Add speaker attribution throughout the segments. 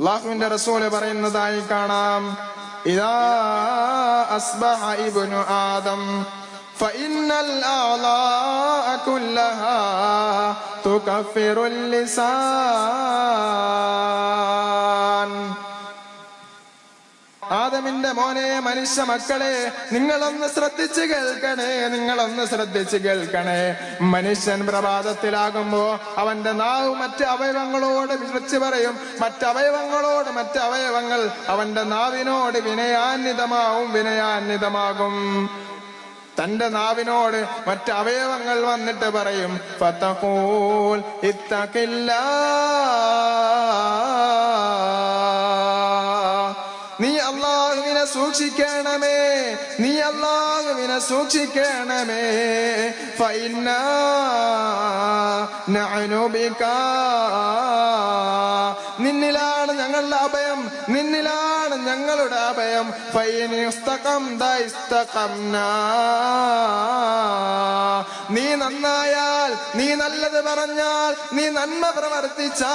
Speaker 1: അല്ലാഹുവിന്റെ റസൂൽ പറയുന്നതായി കാണാം, ഇദാ അസ്ബഹ ഇബ്നു ആദം ഫഇന്നൽ അഅളാഅ കുല്ലഹാ തുകഫിറുൽ ലിസാൻ. ആദമിന്റെ മോനെ, മനുഷ്യ മക്കളെ, നിങ്ങളൊന്ന് ശ്രദ്ധിച്ച് കേൾക്കണേ. മനുഷ്യൻ പ്രഭാതത്തിലാകുമ്പോ അവന്റെ നാവ് മറ്റ് അവയവങ്ങളോട് വിളിച്ചു പറയും. മറ്റ് അവയവങ്ങൾ അവന്റെ നാവിനോട് വിനയാന്വിതമാകും. തന്റെ നാവിനോട് മറ്റ് അവയവങ്ങൾ വന്നിട്ട് പറയും, ഫതഖൂൽ ഇത്തഖില്ലാ, നീ അല്ലാഹുവിനെ സൂക്ഷിക്കണമേ, ഫഇന്നാ നഅ്നു ബിക, നിന്നിലാണ് ഞങ്ങളുടെ അഭയം. ഫഇൻ ഇസ്തഖംത ഇസ്തഖംനാ, നീ നന്നായാൽ, നീ നല്ലത് പറഞ്ഞാൽ, നീ നന്മ പ്രവർത്തിച്ചാൽ,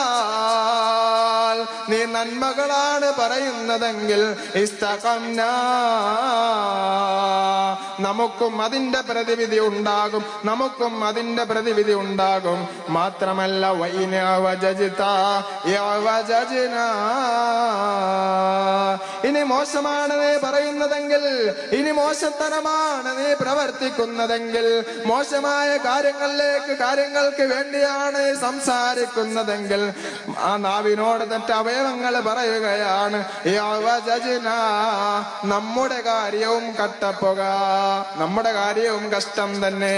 Speaker 1: നീ നന്മകളാണ് പറയുന്നതെങ്കിൽ ഇസ്തഖംനാ, നമുക്കും അതിന്റെ പ്രതിവിധി ഉണ്ടാകും. മാത്രമല്ല വഇൻ അവജജ്ത യവജജ്നാ, ഇനി മോശമാണ് നീ പറയുന്നതെങ്കിൽ, ഇനി മോശത്തരമാണ് നീ പ്രവർത്തിക്കുന്നതെങ്കിൽ, മോശമായ കാര്യങ്ങൾക്ക് വേണ്ടിയാണ് സംസാരിക്കുന്നതെങ്കിൽ, ആ നാവിനോട് തെറ്റ അവയവങ്ങൾ പറയുകയാണ്, നമ്മുടെ കാര്യവും കഷ്ടം തന്നെ.